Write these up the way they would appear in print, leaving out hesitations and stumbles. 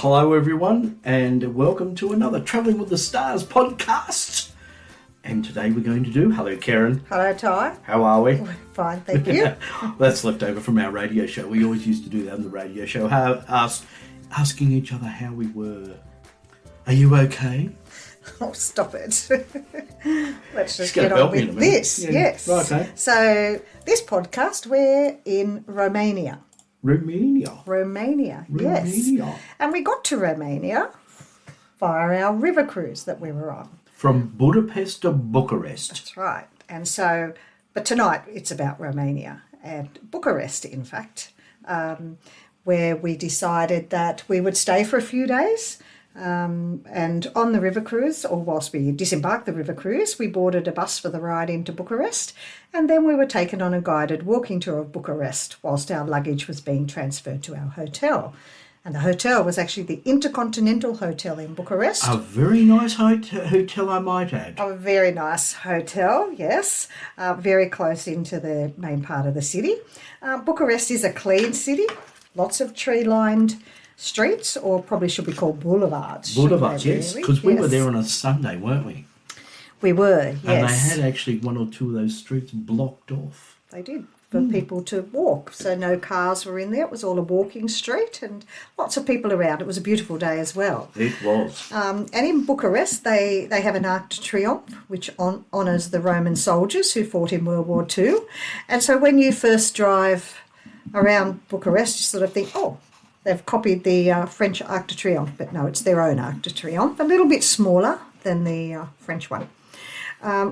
Hello everyone and welcome to another Travelling with the Stars podcast. And today we're going to do, hello Karen. Hello Ty. How are we? Fine, thank you. That's left over from our radio show. We always used to do that on the radio show. Asking each other how we were. Are you okay? Oh, stop it. Let's just gonna get help on me in a with minute. this. Yeah. Yes. Right, okay. So this podcast, we're in Romania. Romania. Yes. And we got to Romania via our river cruise that we were on. From Budapest to Bucharest. That's right. And so, but tonight it's about Romania and Bucharest, in fact, where we decided that we would stay for a few days. And on the river cruise, or whilst we disembarked the river cruise, we boarded a bus for the ride into Bucharest, and then we were taken on a guided walking tour of Bucharest whilst our luggage was being transferred to our hotel. And the hotel was actually the Intercontinental Hotel in Bucharest. A very nice hotel, I might add. A very nice hotel, yes, very close into the main part of the city. Bucharest is a clean city, lots of tree-lined streets, or probably should be called boulevards. Boulevards, yes, because we were there on a Sunday, weren't we? We were, yes. And they had actually one or two of those streets blocked off. They did, for people to walk. So no cars were in there. It was all a walking street and lots of people around. It was a beautiful day as well. It was. And in Bucharest, they have an Arc de Triomphe, which honours the Roman soldiers who fought in World War II. And so when you first drive around Bucharest, you sort of think, oh, they've copied the French Arc de Triomphe, but no, it's their own Arc de Triomphe, a little bit smaller than the French one.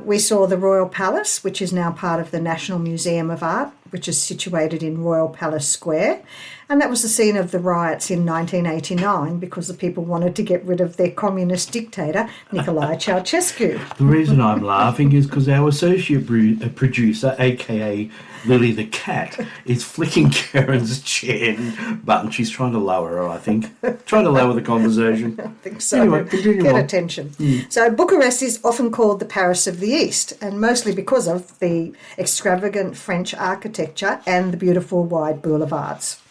We saw the Royal Palace, which is now part of the National Museum of Art, which is situated in Royal Palace Square. And that was the scene of the riots in 1989 because the people wanted to get rid of their communist dictator, Nicolae Ceausescu. The reason I'm laughing is because our associate producer, a.k.a. Lily the Cat, is flicking Karen's chair button. She's trying to lower her, I think. Trying to lower the conversation. I think so. Anyway, continue Get on. attention. So Bucharest is often called the Paris of the East, and mostly because of the extravagant French architecture and the beautiful wide boulevards.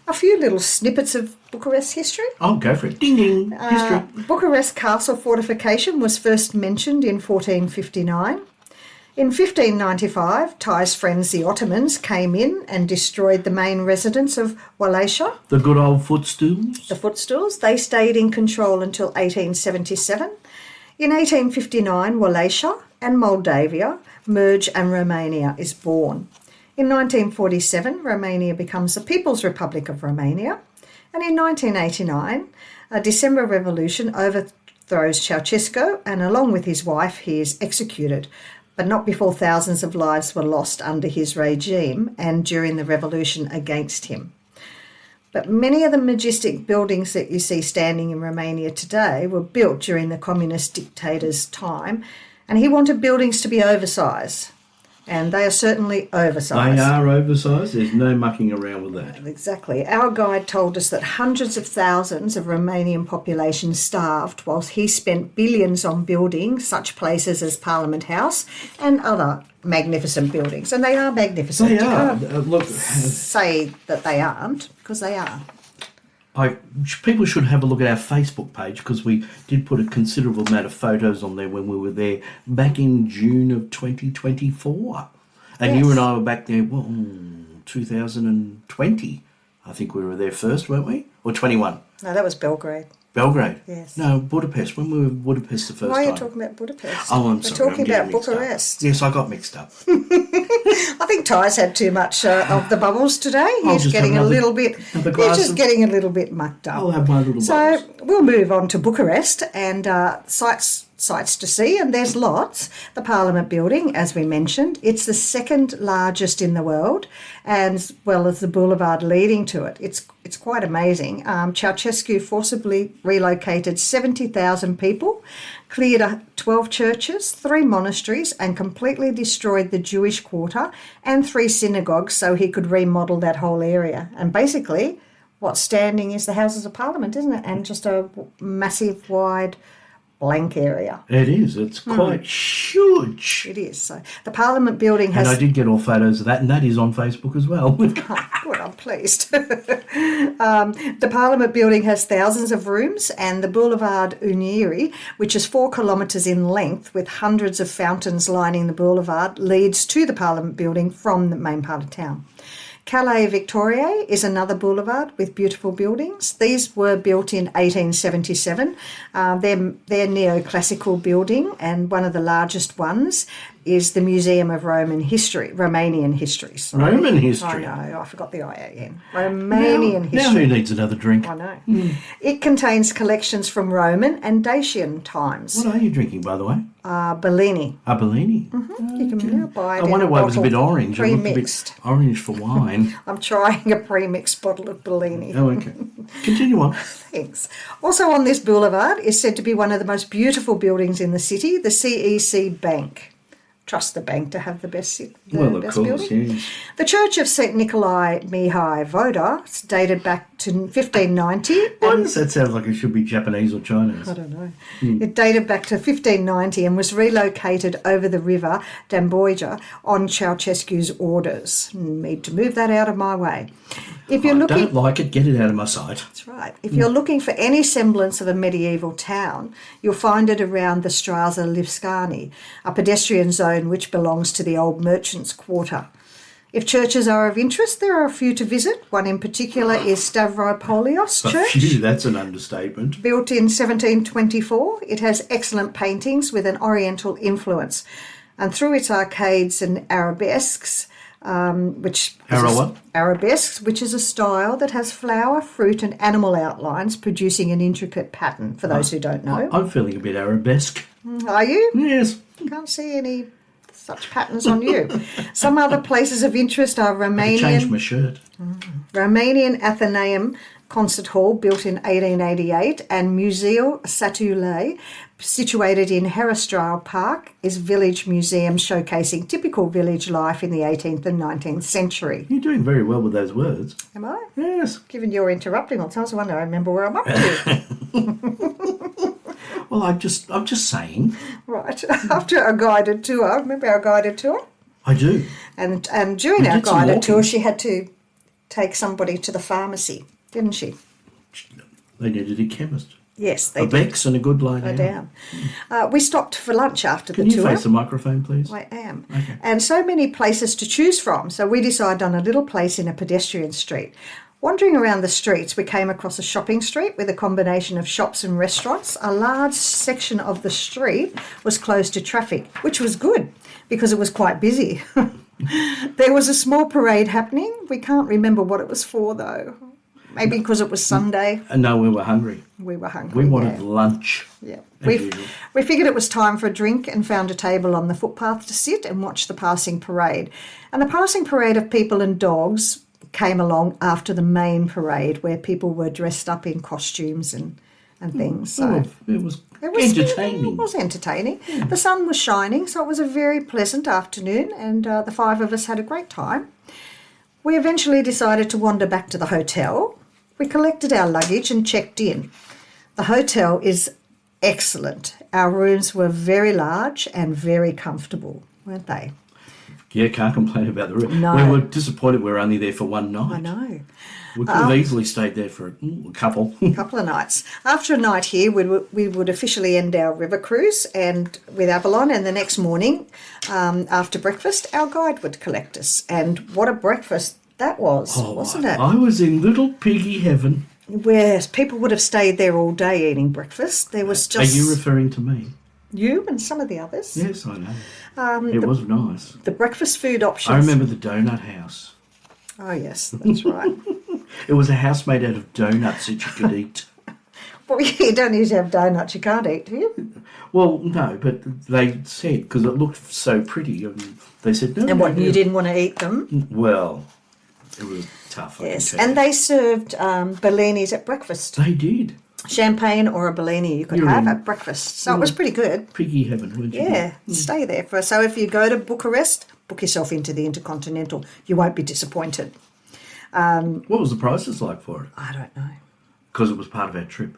A few little snippets of Bucharest history. Oh, go for it. Ding, ding. History. Bucharest Castle fortification was first mentioned in 1459. In 1595, Ty's friends the Ottomans came in and destroyed the main residence of Wallachia. The good old footstools. The footstools. They stayed in control until 1877. In 1859, Wallachia and Moldavia merge and Romania is born. In 1947, Romania becomes the People's Republic of Romania. And in 1989, a December revolution overthrows Ceausescu, and along with his wife, he is executed, but not before thousands of lives were lost under his regime and during the revolution against him. But many of the majestic buildings that you see standing in Romania today were built during the communist dictator's time, and he wanted buildings to be oversized. And they are certainly oversized. They are oversized. There's no mucking around with that. Exactly. Our guide told us that hundreds of thousands of Romanian population starved whilst he spent billions on building such places as Parliament House and other magnificent buildings. And they are magnificent. They are. Look, say that they aren't, because they are. People should have a look at our Facebook page because we did put a considerable amount of photos on there when we were there back in June of 2024. And Yes. you and I were back there, 2020. I think we were there first, weren't we? Or 21? No, that was Belgrade. Belgrade? Yes. No, Budapest. When we were in Budapest the first Why are time. you talking about Budapest? Oh, I'm We're sorry. talking I'm getting about mixed up. Bucharest. Yes, I got mixed up. I think Ty's had too much of the bubbles today. I'll He's just getting have a another- little bit. another He's glass just of- getting a little bit mucked up. I'll have my little So bubbles. we'll move on to Bucharest and sights to see, and there's lots. The Parliament building, as we mentioned, it's the second largest in the world, as well as the boulevard leading to it. It's quite amazing. Ceausescu forcibly relocated 70,000 people, cleared 12 churches, 3 monasteries, and completely destroyed the Jewish quarter and 3 synagogues so he could remodel that whole area. And basically, what's standing is the Houses of Parliament, isn't it? And just a massive, wide blank area. It is. It's quite huge. It is. So the Parliament building And has... I did get all photos of that, and that is on Facebook as well. Good, I'm pleased. The Parliament building has thousands of rooms, and the Boulevard Unieri, which is 4 kilometres in length with hundreds of fountains lining the boulevard, leads to the Parliament building from the main part of town. Calais Victoriae is another boulevard with beautiful buildings. These were built in 1877. They're neoclassical building, and one of the largest ones is the Museum of Romanian History. Roman history. I know, I forgot the IAN. Romanian history. Now who needs another drink? I know. It contains collections from Roman and Dacian times. What are you drinking, by the way? Bellini. A Bellini. You can now buy it I wonder in a why it was a bit bottle, orange. It looked a pre-mixed. bit orange for wine. I'm trying a pre-mixed bottle of Bellini. Oh, okay. Continue on. Thanks. Also on this boulevard is said to be one of the most beautiful buildings in the city, the CEC Bank. Trust the bank to have the best Well, of best course, building. yes. The Church of St. Nikolai Mihai Voda, it's dated back to 1590. Why does that sound like it should be Japanese or Chinese? I don't know. It dated back to 1590 and was relocated over the river Damboija on Ceausescu's orders. Need to move that out of my way. If you're looking, Don't like it, get it out of my sight. that's right. If you're looking for any semblance of a medieval town, you'll find it around the Straza Livskani, a pedestrian zone which belongs to the old merchants' quarter. If churches are of interest, there are a few to visit. One in particular is Stavropolios A Church. few, that's an understatement. Built in 1724, it has excellent paintings with an oriental influence. And through its arcades and arabesques, arabesques, which is a style that has flower, fruit and animal outlines producing an intricate pattern, for those who don't know. I'm feeling a bit arabesque. Are you? Yes. Can't see any such patterns on you. Some other places of interest are I changed my shirt. Romanian Athenaeum Concert Hall, built in 1888, and Museo Satulei, situated in Herestral Park, is village museum showcasing typical village life in the 18th and 19th century. You're doing very well with those words. Am I? Yes. Given you're interrupting all the time, I wonder I remember where I'm up to. Well, I'm just saying. Right. After a guided tour, remember our guided tour? I do. And during We our did some guided walking. tour, she had to take somebody to the pharmacy, didn't she? They needed a chemist. Yes, A they did. Bex and a good lie Go down. down. We stopped for lunch after Can the you tour. face the microphone, please? I am. Okay. And so many places to choose from. So we decided on a little place in a pedestrian street. Wandering around the streets, we came across a shopping street with a combination of shops and restaurants. A large section of the street was closed to traffic, which was good because it was quite busy. There was a small parade happening. We can't remember what it was for, though. Maybe because it was Sunday. No, we were hungry. We were hungry. We wanted yeah. lunch. Yeah. as usual. We figured it was time for a drink and found a table on the footpath to sit and watch the passing parade. And the passing parade of people and dogs came along after the main parade where people were dressed up in costumes and things. So Oh, it was entertaining. It was entertaining. The sun was shining, so it was a very pleasant afternoon, and the five of us had a great time. We eventually decided to wander back to the hotel. We collected our luggage and checked in. The hotel is excellent. Our rooms were very large and very comfortable, weren't they? Yeah, can't complain about the room. No. We were disappointed we were only there for one night. I know. We could have easily stayed there for a couple. A couple of nights. After a night here, we would officially end our river cruise and with Avalon, and the next morning, after breakfast, our guide would collect us. And what a breakfast that was, wasn't it? I was in little piggy heaven. Where people would have stayed there all day eating breakfast. There was just Are you referring to me? you and some of the others. Yes, I know. It was nice. The breakfast food options. I remember the donut house. Oh, yes, that's right. It was a house made out of donuts that you could eat. Well, you don't need to have donuts you can't eat, do you? Well, no, but they said, because it looked so pretty, and they said, no. And what, no, you didn't want to eat them? Well, it was tough. Yes, I can and tell you. they served Bellinis at breakfast. They did. Champagne or a Bellini you could You're have in- at breakfast. So it was pretty good. Piggy heaven, weren't you? Yeah, stay there. So if you go to Bucharest, book yourself into the Intercontinental. You won't be disappointed. What was the prices like for it? I don't know. Because it was part of our trip.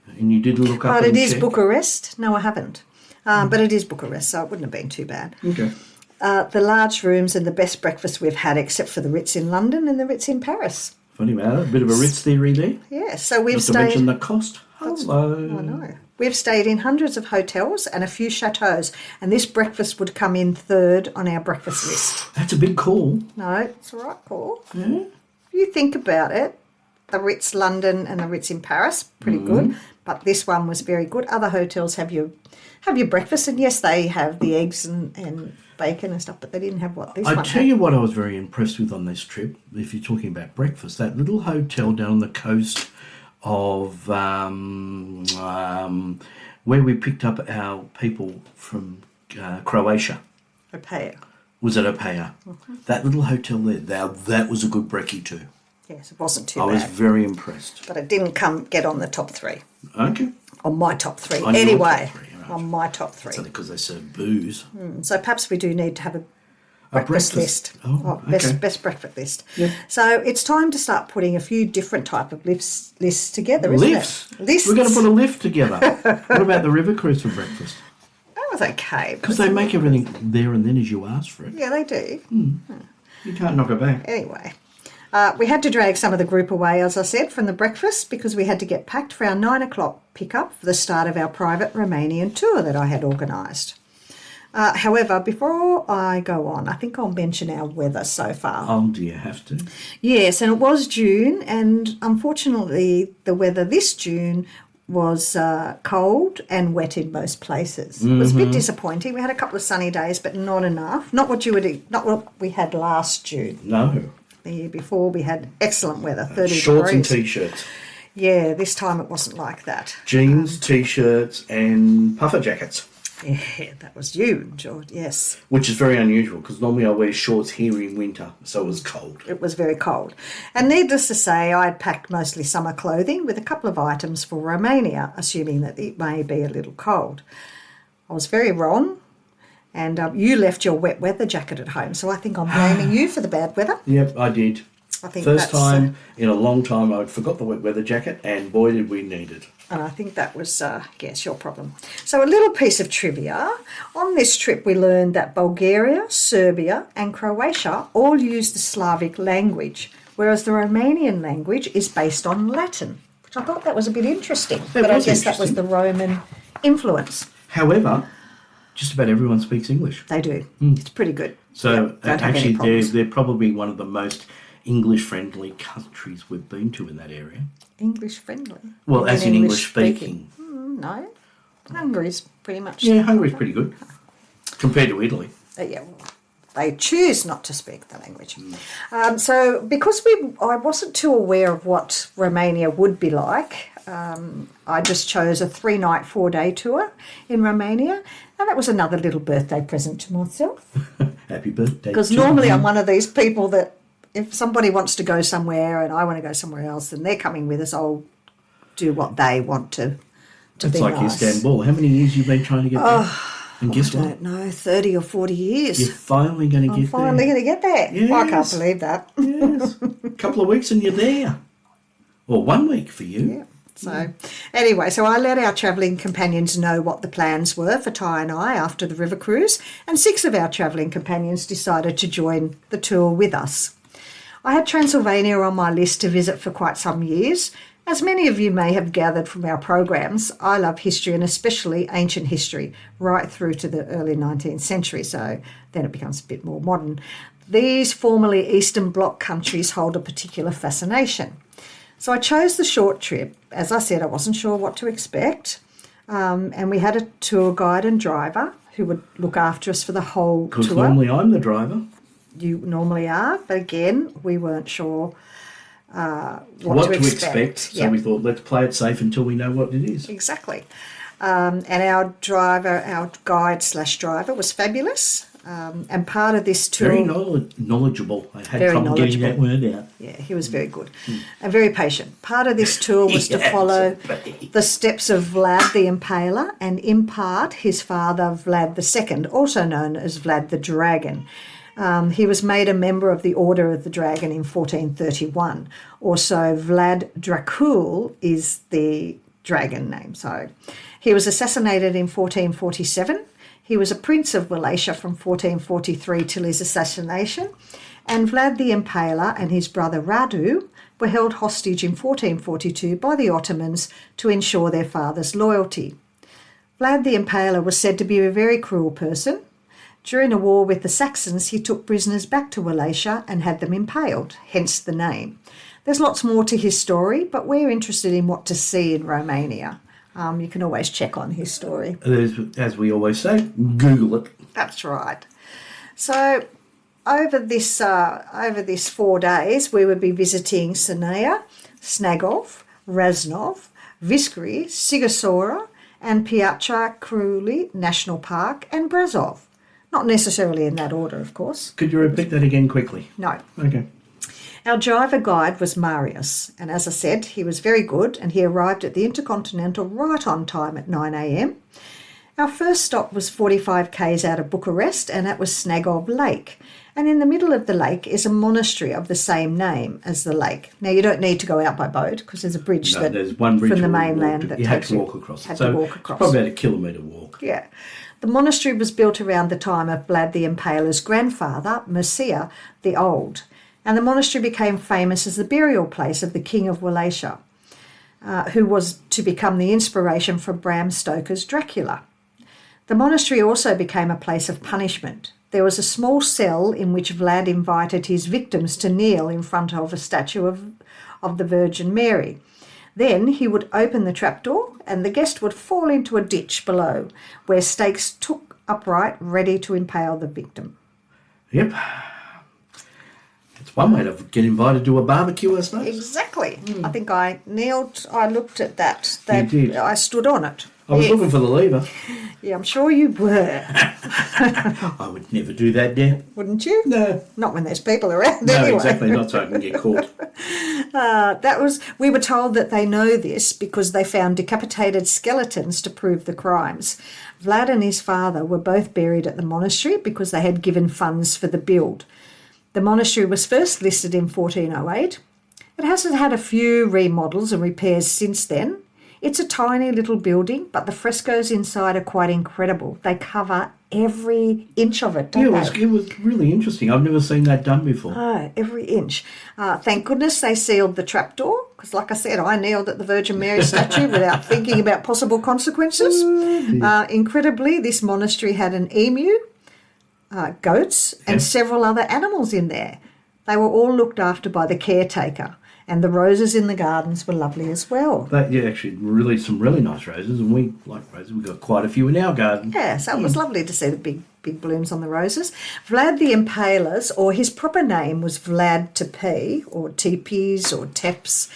And you did look up But and it is check? Bucharest. No, I haven't. But it is Bucharest, so it wouldn't have been too bad. Okay. The large rooms and the best breakfast we've had, except for the Ritz in London and the Ritz in Paris. Funny matter. A bit of a Ritz theory there. Yeah, so we've Not to stayed. mention the cost. Hello. I know. We've stayed in hundreds of hotels and a few chateaux, and this breakfast would come in third on our breakfast list. That's a big call. No, it's all right, Paul. Yeah. If you think about it, the Ritz London and the Ritz in Paris, pretty good, but this one was very good. Other hotels have your breakfast, and yes, they have the eggs and bacon and stuff, but they didn't have what this one I tell had. you what I was very impressed with on this trip, if you're talking about breakfast, that little hotel down on the coast of where we picked up our people from Croatia. Opea. Was it Opea? That little hotel there, that was a good brekkie too. Yes, it wasn't too I was bad, very impressed. but it didn't get on the top three. Okay. On my top three. On your Anyway, top three, right. on my top three. It's only because they serve booze. So perhaps we do need to have a A breakfast list. Oh, best okay. best breakfast list. Yeah. So it's time to start putting a few different type of lists together, isn't Lifts. it? Lists. We're going to put a lift together. What about the river cruise for breakfast? That was okay. Because they make everything there and then as you ask for it. Yeah, they do. You can't knock it back. Anyway, we had to drag some of the group away, as I said, from the breakfast because we had to get packed for our 9 o'clock pickup for the start of our private Romanian tour that I had organised. However, before I go on, I think I'll mention our weather so far. Oh, do you have to? Yes, and it was June, and unfortunately, the weather this June was cold and wet in most places. It was a bit disappointing. We had a couple of sunny days, but not enough. Not what we had last June. No. The year before, we had excellent weather, 30 Shorts and degrees. T-shirts. Yeah, this time it wasn't like that. Jeans, T-shirts and puffer jackets. Yeah, that was you, George. Yes, Which is very unusual because normally I wear shorts here in winter, so it was cold. it was very cold. And needless to say, I had packed mostly summer clothing with a couple of items for Romania, assuming that it may be a little cold. I was very wrong, and you left your wet weather jacket at home, so I think I'm blaming you for the bad weather. Yep, I did. I think First that's, time in a long time I forgot the wet weather jacket, and boy did we need it. And I think that was, yes, your problem. So a little piece of trivia. On this trip, we learned that Bulgaria, Serbia and Croatia all use the Slavic language, whereas the Romanian language is based on Latin, which I thought that was a bit interesting. But I was guess that was interesting. the Roman influence. However, just about everyone speaks English. They do. It's pretty good. So Yeah, don't have any actually problems. they're probably one of the most English-friendly countries we've been to in that area. English friendly. Well, You as mean in English speaking. No. Hungary's pretty much. Yeah, Hungary's pretty good compared to Italy. Yeah, well, they choose not to speak the language. So because I wasn't too aware of what Romania would be like, I just chose a 3-night, 4-day tour in Romania, and that was another little birthday present to myself. Happy birthday. Because to normally you. I'm one of these people that if somebody wants to go somewhere and I want to go somewhere else and they're coming with us, I'll do what they want to It's be like nice. Istanbul. How many years you been trying to get there? And guess I what? don't know, 30 or 40 years. You're finally going to I'm get finally there. going to get there. I can't Yes. believe that. Yes. A couple of weeks and you're there. Or 1 week for you. Yeah. So anyway, so I let our travelling companions know what the plans were for Ty and I after the river cruise, and 6 of our travelling companions decided to join the tour with us. I had Transylvania on my list to visit for quite some years. As many of you may have gathered from our programs, I love history and especially ancient history, right through to the early 19th century, so then it becomes a bit more modern. These formerly Eastern Bloc countries hold a particular fascination. So I chose the short trip. As I said, I wasn't sure what to expect. And we had a tour guide and driver who would look after us for the whole Because tour. normally I'm the driver. You normally are, but again, we weren't sure what to expect. So Yeah, we thought, let's play it safe until we know what it is. exactly. And our guide/driver was fabulous. And part of this tour... Very knowledgeable. I had Very trouble getting that knowledgeable. word out. Yeah, he was very good and very patient. Part of this tour was to follow the steps of Vlad the Impaler and in part his father Vlad II, also known as Vlad the Dragon. He was made a member of the Order of the Dragon in 1431. Also, Vlad Dracula is the dragon name. So he was assassinated in 1447. He was a prince of Wallachia from 1443 till his assassination. And Vlad the Impaler and his brother Radu were held hostage in 1442 by the Ottomans to ensure their father's loyalty. Vlad the Impaler was said to be a very cruel person. During a war with the Saxons, he took prisoners back to Wallachia and had them impaled, hence the name. There's lots more to his story, but we're interested in what to see in Romania. You can always check on his story. As we always say, Google it. That's right. So over this 4 days, we would be visiting Sinaia, Snagov, Raznov, Viskry, Sigosora, and Piatra Cruli National Park and Brasov. Not necessarily in that order, of course. Could you repeat that again quickly? No. Okay. Our driver guide was Marius, and as I said, he was very good, and he arrived at the Intercontinental right on time at 9 a.m. Our first stop was 45 k's out of Bucharest, and that was Snagov Lake. And in the middle of the lake is a monastery of the same name as the lake. Now, you don't need to go out by boat because there's a bridge there's one bridge from the mainland that you had takes to walk across. Had so to walk across. It's probably about a kilometre walk. Yeah. The monastery was built around the time of Vlad the Impaler's grandfather, Mircea the Old, and the monastery became famous as the burial place of the King of Wallachia, who was to become the inspiration for Bram Stoker's Dracula. The monastery also became a place of punishment. There was a small cell in which Vlad invited his victims to kneel in front of a statue of the Virgin Mary. Then he would open the trapdoor and the guest would fall into a ditch below where stakes took upright, ready to impale the victim. Yep. It's one way to get invited to a barbecue, I suppose. Exactly. I think I looked at that. You did. I stood on it. I was looking for the lever. Yeah, I'm sure you were. I would never do that now. Wouldn't you? No. Not when there's people around No, anyway. exactly. Not so I can get caught. We were told that they know this because they found decapitated skeletons to prove the crimes. Vlad and his father were both buried at the monastery because they had given funds for the build. The monastery was first listed in 1408. It hasn't had a few remodels and repairs since then. It's a tiny little building, but the frescoes inside are quite incredible. They cover every inch of it, don't they? It was really interesting. I've never seen that done before. Oh, every inch. Thank goodness they sealed the trapdoor, because like I said, I kneeled at the Virgin Mary statue without thinking about possible consequences. Incredibly, this monastery had an emu, goats, and several other animals in there. They were all looked after by the caretaker. And the roses in the gardens were lovely as well. Actually, some really nice roses, and we like roses. We've got quite a few in our garden. Yeah, so it was lovely to see the big blooms on the roses. Vlad the Impaler's, or his proper name was Vlad Tepe, or Tepes, or Teps.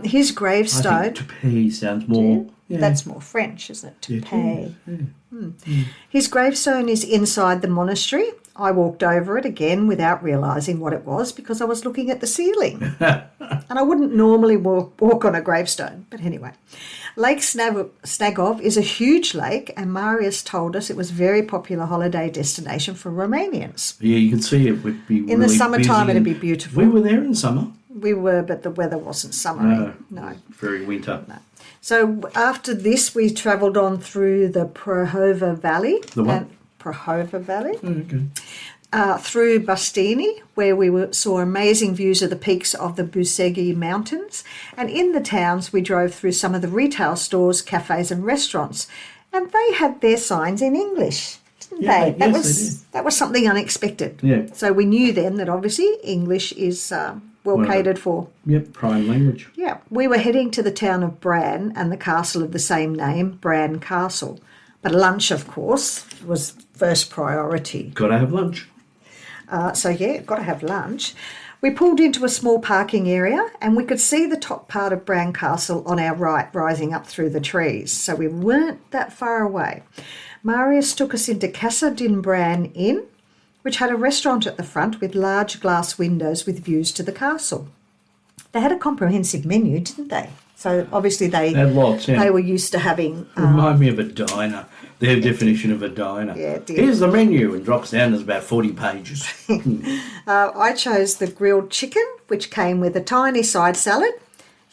His gravestone... I think Tepe sounds more... Yeah. That's more French, isn't it? Tepe. Yeah. His gravestone is inside the monastery. I walked over it again without realising what it was because I was looking at the ceiling. And I wouldn't normally walk on a gravestone. But anyway, Lake Snagov is a huge lake, and Marius told us it was a very popular holiday destination for Romanians. Yeah, you can see it would be in the summertime, it'd be beautiful. We were there in summer. We were, but the weather wasn't summery. No. Very winter. No. So after this, we travelled on through the Prahova Valley. The what? Prahova Valley. Oh, okay. Through Bastini, where we saw amazing views of the peaks of the Busegi Mountains. And in the towns, we drove through some of the retail stores, cafes and restaurants. And they had their signs in English, didn't they? That was something unexpected. Yeah. So we knew then that obviously English is well catered for. Yep, prime language. Yeah. We were heading to the town of Bran and the castle of the same name, Bran Castle. But lunch, of course, was first priority. Got to have lunch. Got to have lunch. We pulled into a small parking area and we could see the top part of Bran Castle on our right rising up through the trees. So we weren't that far away. Marius took us into Casa din Bran Inn, which had a restaurant at the front with large glass windows with views to the castle. They had a comprehensive menu, didn't they? So obviously they had lots, yeah. They were used to having... Remind me of a diner. Their definition of a diner. Yeah, it did. Here's the menu, and drops down. There's about 40 pages. I chose the grilled chicken, which came with a tiny side salad,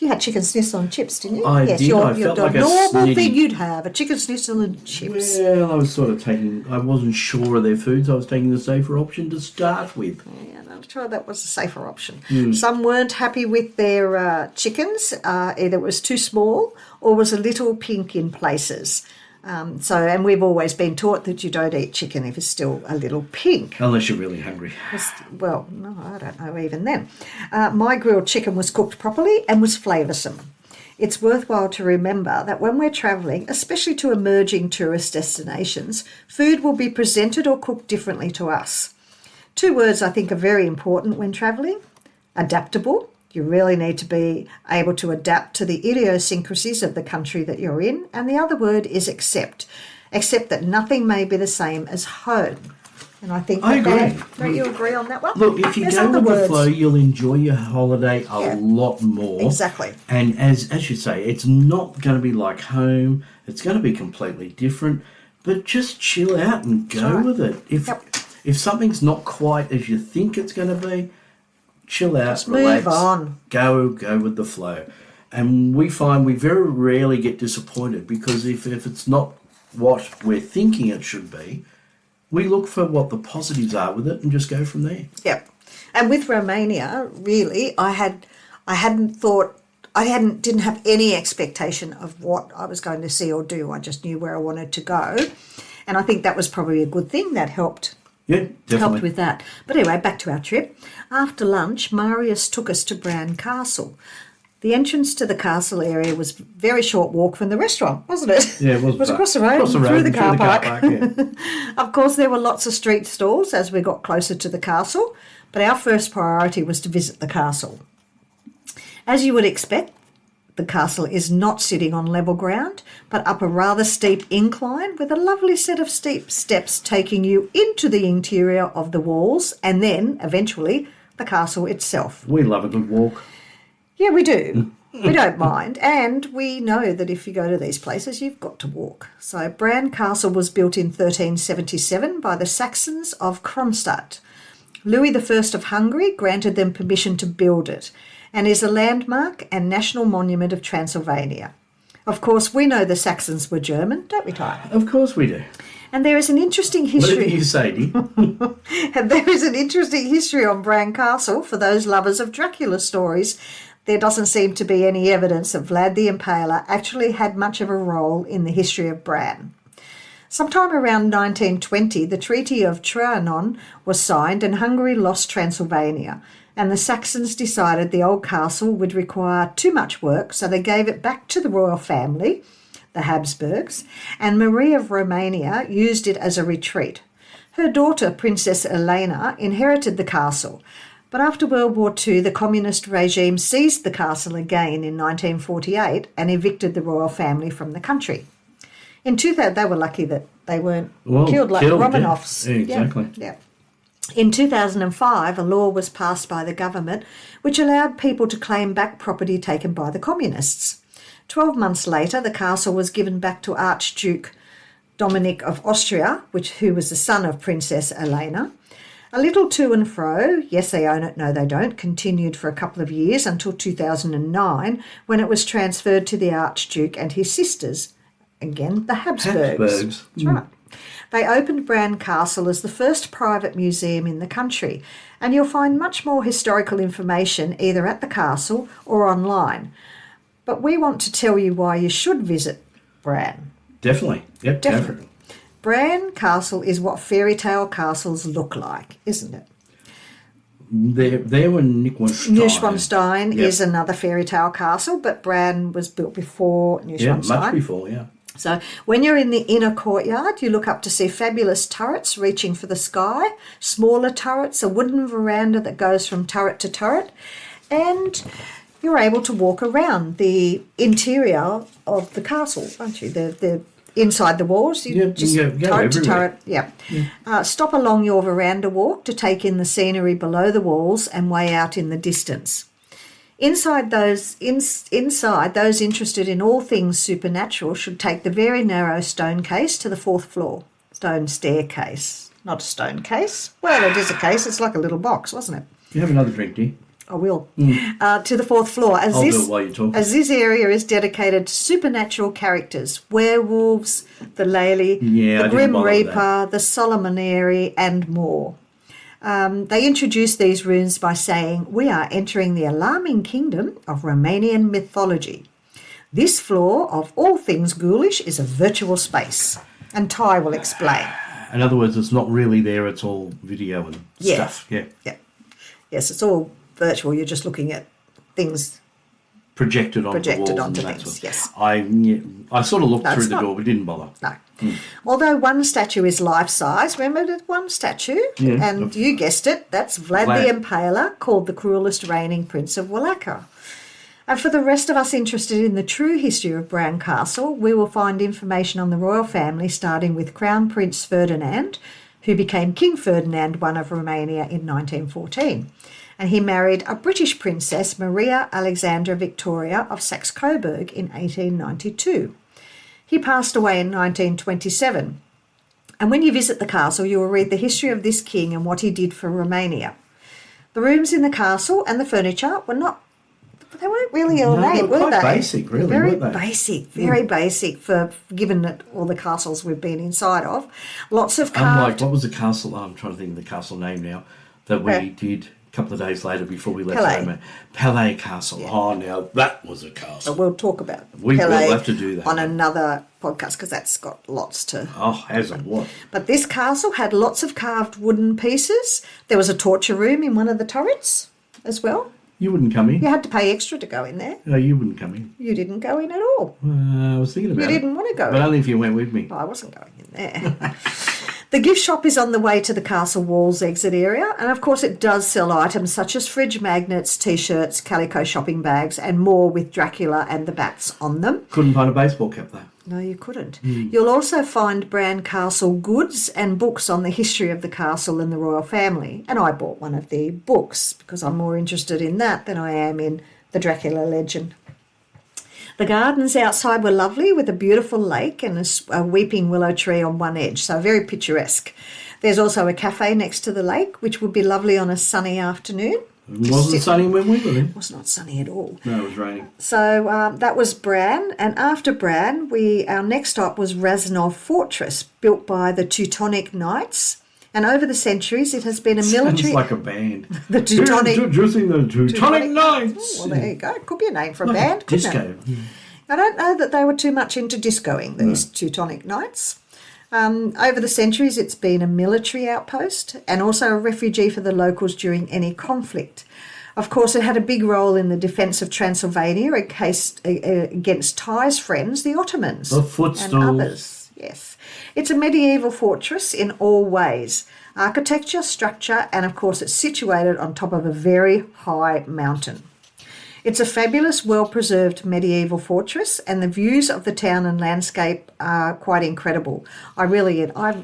You had chicken schnitzel and chips, didn't you? I yes, did. Your, I your felt like a normal snitty- thing you'd have, a chicken schnitzel and chips. Well, I was sort of I wasn't sure of their foods. I was taking the safer option to start with. Yeah, I'm sure that was a safer option. Some weren't happy with their chickens. Either it was too small or was a little pink in places. And we've always been taught that you don't eat chicken if it's still a little pink. Unless you're really hungry. Well, no, I don't know even then. My grilled chicken was cooked properly and was flavoursome. It's worthwhile to remember that when we're travelling, especially to emerging tourist destinations, food will be presented or cooked differently to us. 2 words I think are very important when travelling. Adaptable. You really need to be able to adapt to the idiosyncrasies of the country that you're in. And the other word is accept. Accept that nothing may be the same as home. And I think I agree. Don't you agree on that one? Look, if you There's go other with the words. flow, you'll enjoy your holiday a lot more. Exactly. And as you say, it's not going to be like home. It's going to be completely different. But just chill out and go right. with it. If something's not quite as you think it's going to be, chill out, Just relax, move on. Go with the flow. And we find we very rarely get disappointed because if it's not what we're thinking it should be, we look for what the positives are with it and just go from there. Yep. And with Romania, really, didn't have any expectation of what I was going to see or do. I just knew where I wanted to go. And I think that was probably a good thing that helped. Yeah, definitely. Helped with that. But anyway, back to our trip. After lunch, Marius took us to Bran Castle. The entrance to the castle area was a very short walk from the restaurant, wasn't it? Yeah, it was. It was across the road, through the car park. Yeah. Of course, there were lots of street stalls as we got closer to the castle, but our first priority was to visit the castle. As you would expect, the castle is not sitting on level ground, but up a rather steep incline with a lovely set of steep steps taking you into the interior of the walls and then, eventually, the castle itself. We love a good walk. Yeah, we do. We don't mind. And we know that if you go to these places, you've got to walk. So Bran Castle was built in 1377 by the Saxons of Kronstadt. Louis I of Hungary granted them permission to build it and is a landmark and national monument of Transylvania. Of course, we know the Saxons were German, don't we, Ty? Of course we do. And there is an interesting history. What did you say, Dee? And there is an interesting history on Bran Castle for those lovers of Dracula stories. There doesn't seem to be any evidence that Vlad the Impaler actually had much of a role in the history of Bran. Sometime around 1920, the Treaty of Trianon was signed and Hungary lost Transylvania, and the Saxons decided the old castle would require too much work, so they gave it back to the royal family, the Habsburgs, and Marie of Romania used it as a retreat. Her daughter, Princess Elena, inherited the castle, but after World War II, the communist regime seized the castle again in 1948 and evicted the royal family from the country. In 2000, they were lucky that they weren't killed like the Romanovs. Yeah, exactly. Yeah. In 2005, a law was passed by the government which allowed people to claim back property taken by the communists. 12 months later, the castle was given back to Archduke Dominic of Austria, who was the son of Princess Elena. A little to and fro, yes they own it, no they don't, continued for a couple of years until 2009 when it was transferred to the Archduke and his sisters, again the Habsburgs. That's right. They opened Bran Castle as the first private museum in the country, and you'll find much more historical information either at the castle or online. But we want to tell you why you should visit Bran. Definitely. Yep, definitely. Bran Castle is what fairy tale castles look like, isn't it? There were Neuschwanstein. Neuschwanstein is another fairy tale castle, but Bran was built before Neuschwanstein. Yeah, much before, yeah. So when you're in the inner courtyard, you look up to see fabulous turrets reaching for the sky, smaller turrets, a wooden veranda that goes from turret to turret, and you're able to walk around the interior of the castle, aren't you? The inside the walls, you just go turret to everywhere. turret. Stop along your veranda walk to take in the scenery below the walls and way out in the distance. Inside those interested in all things supernatural should take the very narrow stone case to the 4th floor. Stone staircase, not a stone case. Well, it is a case. It's like a little box, wasn't it? You have another drink, Dee? I will. To the fourth floor. I'll do it while you're talking. As this area is dedicated to supernatural characters, werewolves, the Lely, the Grim Reaper, the Solomonary, and more. They introduced these rooms by saying, "We are entering the alarming kingdom of Romanian mythology. This floor of all things ghoulish is a virtual space." And Ty will explain. In other words, it's not really there, it's all video and stuff. Yeah. Yes, it's all virtual. You're just looking at things projected onto walls onto and that things, sort. yes. I sort of looked through the door, but didn't bother. No. Although one statue is life-size, remember that one statue? Yeah. And you guessed it, that's Vlad the Impaler, called the cruelest reigning prince of Wallachia. And for the rest of us interested in the true history of Bran Castle, we will find information on the royal family, starting with Crown Prince Ferdinand, who became King Ferdinand I of Romania in 1914. And he married a British princess, Maria Alexandra Victoria of Saxe-Coburg, in 1892. He passed away in 1927. And when you visit the castle, you will read the history of this king and what he did for Romania. The rooms in the castle and the furniture they weren't really ornate, were they? Basic, really, weren't they? Very basic for given that all the castles we've been inside of. Lots of carved... Unlike, what was the castle? I'm trying to think of the castle name now that we did a couple of days later before we left Rome. Palais Castle. Yeah. Oh, now that was a castle. So we'll talk about we will have to do that on another podcast because that's got lots to... Oh, has it what? But this castle had lots of carved wooden pieces. There was a torture room in one of the turrets as well. You wouldn't come in. You had to pay extra to go in there. No, you wouldn't come in. You didn't go in at all. I was thinking about it. You didn't want to go in. But only if you went with me. Oh, I wasn't going in there. The gift shop is on the way to the castle walls exit area, and of course it does sell items such as fridge magnets, T-shirts, calico shopping bags, and more with Dracula and the bats on them. Couldn't find a baseball cap though. No, you couldn't. You'll also find Bran Castle goods and books on the history of the castle and the royal family, and I bought one of the books because I'm more interested in that than I am in the Dracula legend. The gardens outside were lovely with a beautiful lake and a weeping willow tree on one edge, so very picturesque. There's also a cafe next to the lake, which would be lovely on a sunny afternoon. It wasn't sunny when we were in. It was not sunny at all. No, it was raining. So that was Bran, and after Bran, our next stop was Razanov Fortress, built by the Teutonic Knights. And over the centuries, it has been a military... Sounds like a band. The Teutonic... Introducing the Teutonic Knights. Well, there you go. It could be a name for a band, couldn't disco. it? I don't know that they were too much into discoing, these Teutonic Knights. Over the centuries, it's been a military outpost and also a refugee for the locals during any conflict. Of course, it had a big role in the defence of Transylvania against Ty's friends, the Ottomans. The footstools. And others, yes. It's a medieval fortress in all ways. Architecture, structure, and of course it's situated on top of a very high mountain. It's a fabulous, well-preserved medieval fortress, and the views of the town and landscape are quite incredible. I've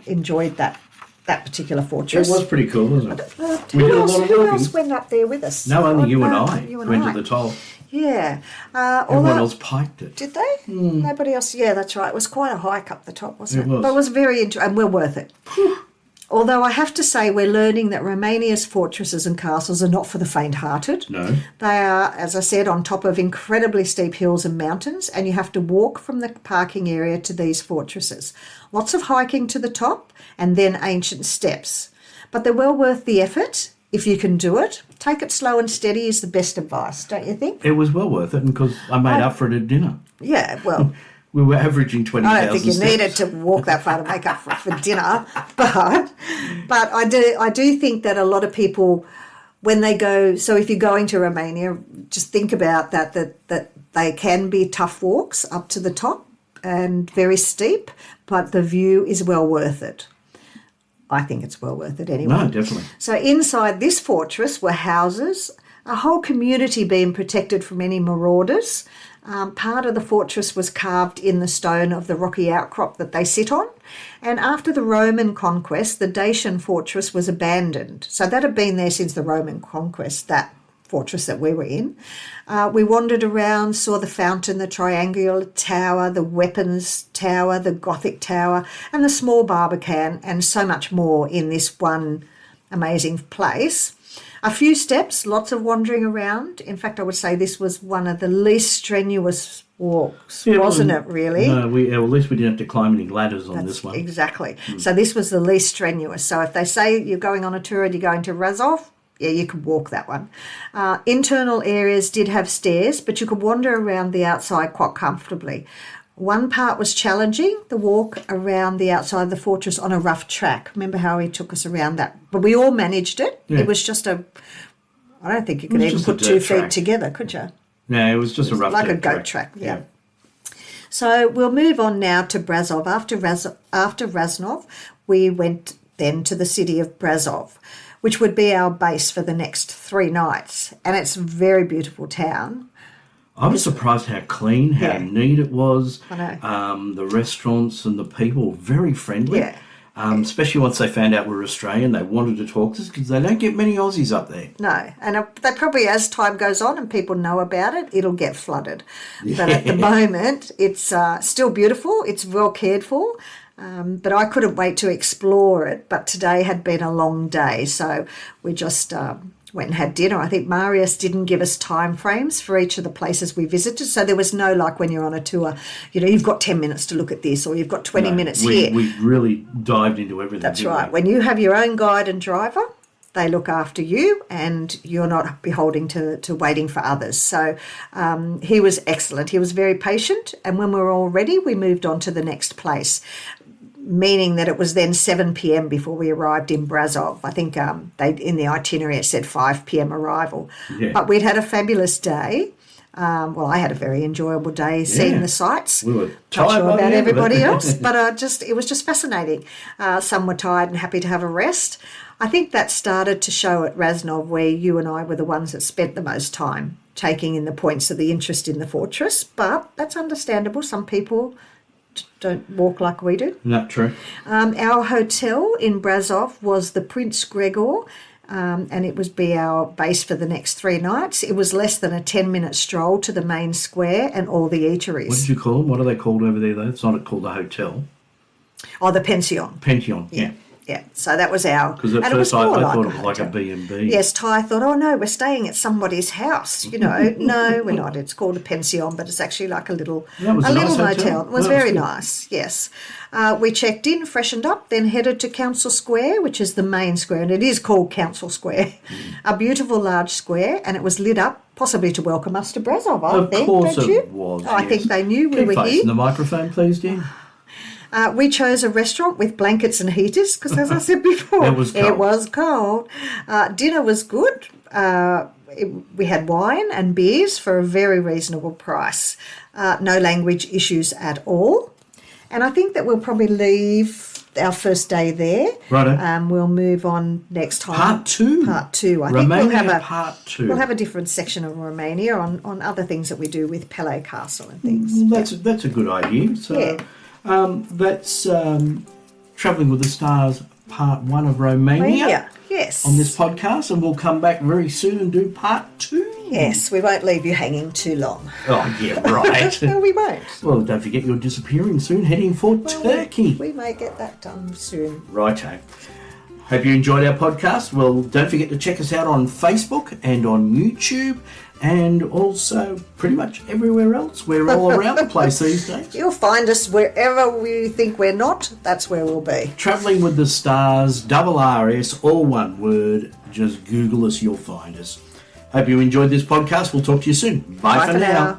enjoyed that particular fortress. It was pretty cool, wasn't it? Who else went up there with us? No, only you and I went to the top. Yeah. Everyone else piked it. Did they? Nobody else? Yeah, that's right. It was quite a hike up the top, wasn't it? It was. But it was very interesting, and well worth it. Although I have to say we're learning that Romania's fortresses and castles are not for the faint-hearted. No. They are, as I said, on top of incredibly steep hills and mountains, and you have to walk from the parking area to these fortresses. Lots of hiking to the top and then ancient steps. But they're well worth the effort if you can do it. Take it slow and steady is the best advice, don't you think? It was well worth it because I made up for it at dinner. Yeah, well... We were averaging 20,000 I don't think you steps. needed to walk that far to make up for dinner, but I do think that a lot of people, when they go, so if you're going to Romania, just think about that they can be tough walks up to the top and very steep, but the view is well worth it. I think it's well worth it anyway. No, definitely. So inside this fortress were houses, a whole community being protected from any marauders. Part of the fortress was carved in the stone of the rocky outcrop that they sit on. And after the Roman conquest, the Dacian fortress was abandoned. So that had been there since the Roman conquest, that fortress that we were in. We wandered around, saw the fountain, the triangular tower, the weapons tower, the Gothic tower, and the small barbican, and so much more in this one amazing place. A few steps, lots of wandering around. In fact, I would say this was one of the least strenuous walks, wasn't it, really? No, at least we didn't have to climb any ladders on this one. Exactly. So this was the least strenuous. So if they say you're going on a tour and you're going to Brasov, yeah, you could walk that one. Internal areas did have stairs, but you could wander around the outside quite comfortably. One part was challenging, the walk around the outside of the fortress on a rough track. Remember how he took us around that? But we all managed it. Yeah. It was just I don't think you could even put 2 feet together, could you? Yeah, it was just a rough like a goat track, yeah. So we'll move on now to Brasov. After Razanov, we went then to the city of Brasov, which would be our base for the next 3 nights. And it's a very beautiful town. I was surprised how clean, how neat it was. I know. The restaurants and the people, very friendly. Yeah. Especially once they found out we were Australian, they wanted to talk to us because they don't get many Aussies up there. No, and they probably, as time goes on and people know about it, it'll get flooded. Yeah. But at the moment, it's still beautiful. It's well cared for. But I couldn't wait to explore it. But today had been a long day, so we just went and had dinner. I think Marius didn't give us time frames for each of the places we visited, so there was no, like when you're on a tour, you've got 10 minutes to look at this, or you've got 20 minutes here. We really dived into everything. That's right. When you have your own guide and driver, they look after you and you're not beholden to waiting for others. So he was excellent. He was very patient, and when we were all ready, we moved on to the next place, meaning that it was then 7 p.m. before we arrived in Brasov. I think in the itinerary it said 5 p.m. arrival. Yeah. But we'd had a fabulous day. I had a very enjoyable day seeing the sights. We were tired. Not sure about everybody else, but it was just fascinating. Some were tired and happy to have a rest. I think that started to show at Razanov, where you and I were the ones that spent the most time taking in the points of the interest in the fortress. But that's understandable. Some people don't walk like we do. Not true. Our hotel in Brasov was the Prince Gregor, and it would be our base for the next 3 nights. It was less than a 10-minute stroll to the main square and all the eateries. What did you call them? What are they called over there, though? It's not called a hotel. Oh, the pension. Pension, yeah. Yeah, so that was our... Because at first I thought it was like a B&B. Yes, Ty thought, oh no, we're staying at somebody's house. No, we're not. It's called a pension, but it's actually like a little motel. It was very nice, yes. We checked in, freshened up, then headed to Council Square, which is the main square, and it is called Council Square. A beautiful large square, and it was lit up, possibly to welcome us to Brasov, I think, don't you? Of course it was, I think they knew we were here. Keep facing the microphone, please, Jen. We chose a restaurant with blankets and heaters because, as I said before, it was cold. Dinner was good. We had wine and beers for a very reasonable price. No language issues at all. And I think that we'll probably leave our first day there. Righto. We'll move on next time. Part two. I Romania, think we'll have part 2. We'll have a different section of Romania on other things that we do with Palais Castle and things. That's a good idea. So. Yeah. That's Travelling with the Stars, part 1 of Romania. Yes. On this podcast, and we'll come back very soon and do part 2. Yes, we won't leave you hanging too long. Oh, yeah, right. No, we won't. Well, don't forget you're disappearing soon, heading for Turkey. We may get that done soon. Righto. Hope you enjoyed our podcast. Well, don't forget to check us out on Facebook and on YouTube, and also pretty much everywhere else. We're all around the place these days. You'll find us wherever we think we're not, that's where we'll be. Travelling with the Stars, RRS, all one word. Just Google us, you'll find us. Hope you enjoyed this podcast. We'll talk to you soon. Bye for now.